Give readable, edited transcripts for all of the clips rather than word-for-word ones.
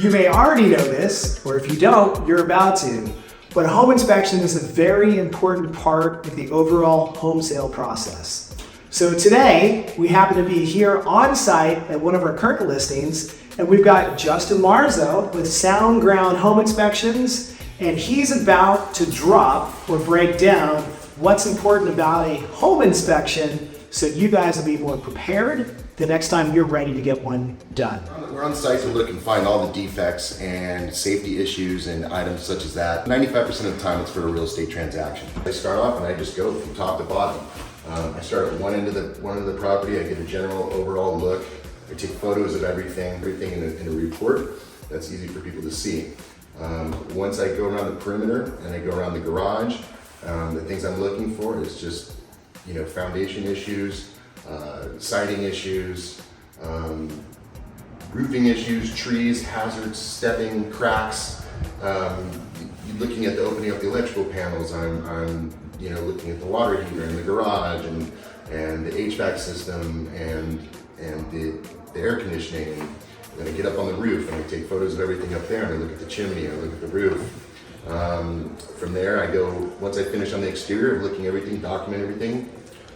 You may already know this, or if you don't, you're about to, but a home inspection is a very important part of the overall home sale process. So today, we happen to be here on site at one of our current listings, and we've got Justin Marzo with Sound Ground Home Inspections, and he's about to drop or break down what's important about a home inspection so you guys will be more prepared the next time you're ready to get one done. We're on site to look and find all the defects and safety issues and items such as that. 95% of the time it's for a real estate transaction. I start off and I just go from top to bottom. I start at one end of the property, I get a general overall look. I take photos of everything in a report that's easy for people to see. Once I go around the perimeter and I go around the garage, the things I'm looking for is just, foundation issues, siding issues, roofing issues, trees, hazards, stepping, cracks. Looking at the opening up the electrical panels, I'm looking at the water heater in the garage and the HVAC system and the air conditioning. And then I get up on the roof and I take photos of everything up there and I look at the chimney, I look at the roof. From there I go, once I finish on the exterior, looking at everything, document everything,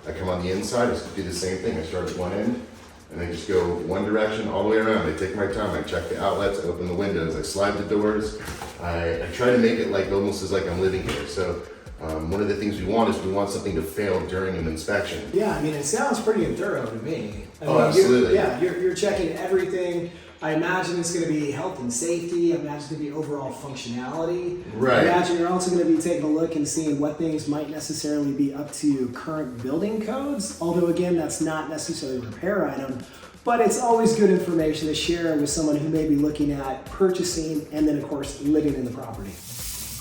I come on the inside, I just do the same thing. I start at one end and I just go one direction all the way around. I take my time, I check the outlets, I open the windows, I slide the doors. I try to make it like almost as like I'm living here. So one of the things we want is we want something to fail during an inspection. Yeah, I mean, it sounds pretty thorough to me. Absolutely. You're checking everything. I imagine it's going to be health and safety. I imagine it's going to be overall functionality. Right. I imagine you're also going to be taking a look and seeing what things might necessarily be up to current building codes. Although, again, that's not necessarily a repair item. But it's always good information to share with someone who may be looking at purchasing and then, of course, living in the property.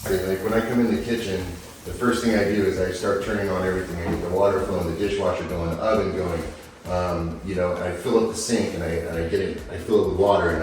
Like when I come in the kitchen, the first thing I do is I start turning on everything. I get the water flowing, the dishwasher going, the oven going. I fill up the sink and I fill it with water and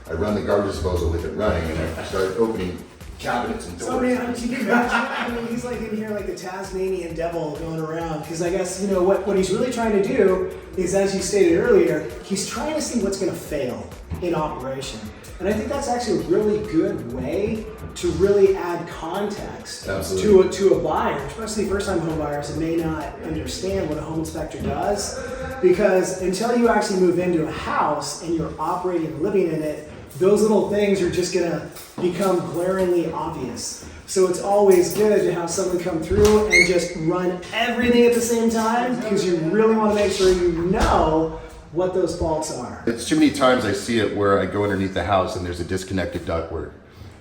I run the garbage disposal with it running and I start opening cabinets and doors. So, man, you can imagine, I mean, he's like in here like the Tasmanian devil going around. Because I guess, what he's really trying to do is, as you stated earlier, he's trying to see what's going to fail in operation. And I think that's actually a really good way to really add context to a buyer, especially first-time home buyers that may not understand what a home inspector does. Because until you actually move into a house and you're operating and living in it, those little things are just gonna become glaringly obvious. So it's always good to have someone come through and just run everything at the same time, because you really want to make sure you know what those faults are. It's too many times I see it where I go underneath the house and there's a disconnected ductwork,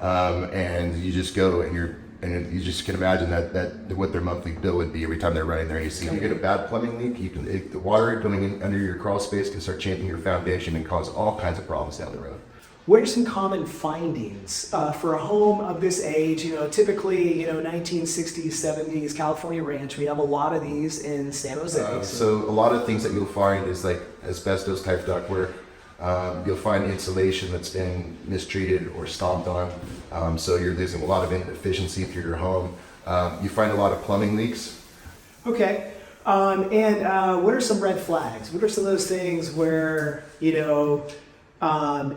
and you just go and you just can imagine that what their monthly bill would be every time they're running their AC. If you get a bad plumbing leak, the water going in under your crawl space can start chafing your foundation and cause all kinds of problems down the road. What are some common findings for a home of this age? Typically, 1960s, 70s, California ranch. We have a lot of these in San Jose. So a lot of things that you'll find is like asbestos type ductwork. You'll find insulation that's been mistreated or stomped on. So you're losing a lot of efficiency through your home. You find a lot of plumbing leaks. Okay. And what are some red flags? What are some of those things where,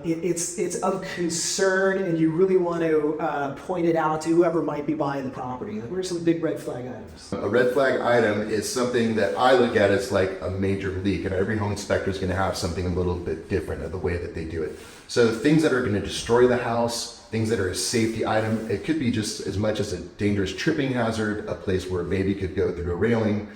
it's of concern and you really want to point it out to whoever might be buying the property? What are some big red flag items? A red flag item is something that I look at as like a major leak, and every home inspector is going to have something a little bit different of the way that they do it. So things that are going to destroy the house, things that are a safety item, it could be just as much as a dangerous tripping hazard, a place where a baby could go through a railing,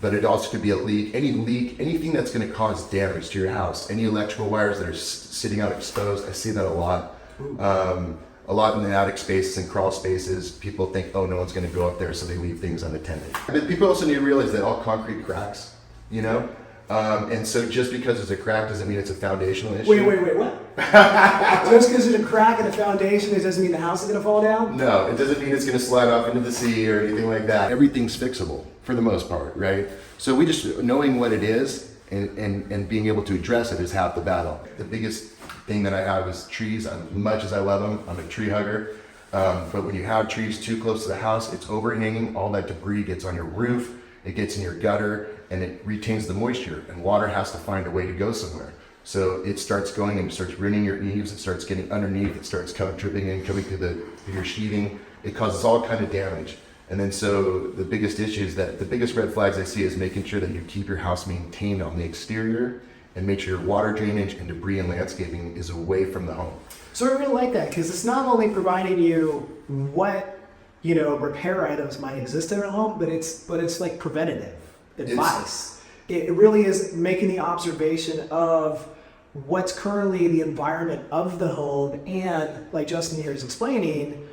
but it also could be a leak, anything that's going to cause damage to your house, any electrical wires that are sitting out exposed. I see that a lot. A lot in the attic spaces and crawl spaces. People think, oh, no one's going to go up there, so they leave things unattended. But people also need to realize that all concrete cracks, and so just because it's a crack doesn't mean it's a foundational issue. Wait, what? Just because there's a crack in the foundation, it doesn't mean the house is going to fall down? No, it doesn't mean it's going to slide off into the sea or anything like that. Everything's fixable for the most part, right? So we just, knowing what it is and being able to address it is half the battle. The biggest thing that I have is trees. As much as I love them, I'm a tree hugger. But when you have trees too close to the house, it's overhanging, all that debris gets on your roof, it gets in your gutter, and it retains the moisture, and water has to find a way to go somewhere. So it starts going and starts ruining your eaves. It starts getting underneath. It starts kind of dripping in, coming through your sheathing. It causes all kind of damage. And then so the biggest issue is that the biggest red flags I see is making sure that you keep your house maintained on the exterior and make sure your water drainage and debris and landscaping is away from the home. So I really like that because it's not only providing you what repair items might exist in a home, but it's like preventative advice. It really is making the observation of what's currently the environment of the home, and like Justin here is explaining,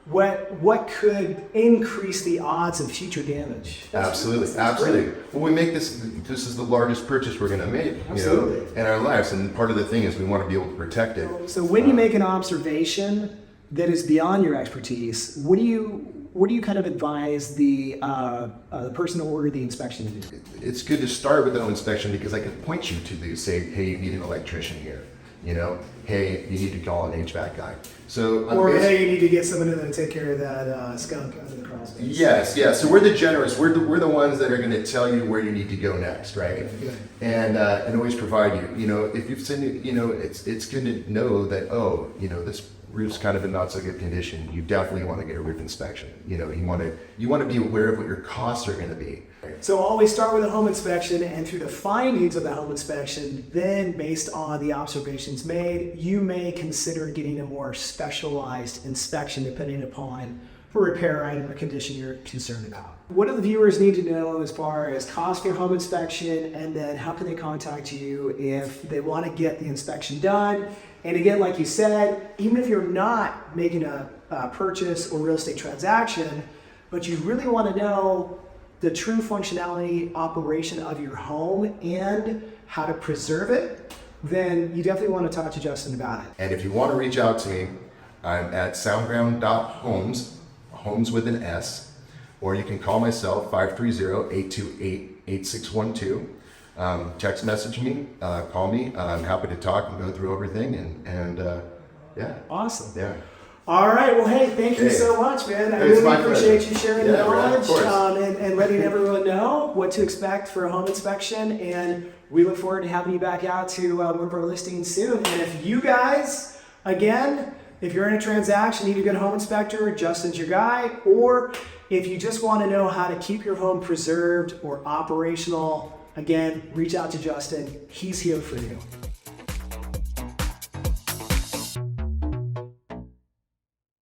what could increase the odds of future damage. Absolutely. Great. Well, we make this is the largest purchase we're going to make, in our lives, and part of the thing is we want to be able to protect it. So when you make an observation that is beyond your expertise, what do you kind of advise the person to order the inspection to do? It's good to start with the home inspection because I can point you to say, hey, you need an electrician here. Hey, you need to call an HVAC guy. So hey, you need to get someone to take care of that skunk under the crawl space. Yes. So we're the generous. We're the ones that are going to tell you where you need to go next, right? Good. And always provide you. If you've seen it, it's good to know that this roof's kind of in not so good condition. You definitely want to get a roof inspection. You want to be aware of what your costs are going to be. So always start with a home inspection, and through the findings of the home inspection, then based on the observations made, you may consider getting a more specialized inspection depending upon the repair item or condition you're concerned about. What do the viewers need to know as far as cost for home inspection, and then how can they contact you if they want to get the inspection done? And again, like you said, even if you're not making a purchase or real estate transaction, but you really want to know the true functionality operation of your home and how to preserve it, then you definitely want to talk to Justin about it. And if you want to reach out to me, I'm at soundground.homes, homes with an S, or you can call myself 530-828-8612. Text message me, call me. I'm happy to talk and go through everything. And yeah. Awesome. Yeah. All right. Well, hey, thank you so much, man. I really appreciate you sharing the knowledge and letting everyone know what to expect for a home inspection. And we look forward to having you back out to one of our listings soon. And if you guys, again, if you're in a transaction, need a good home inspector, Justin's your guy. Or if you just want to know how to keep your home preserved or operational, again, reach out to Justin. He's here for you.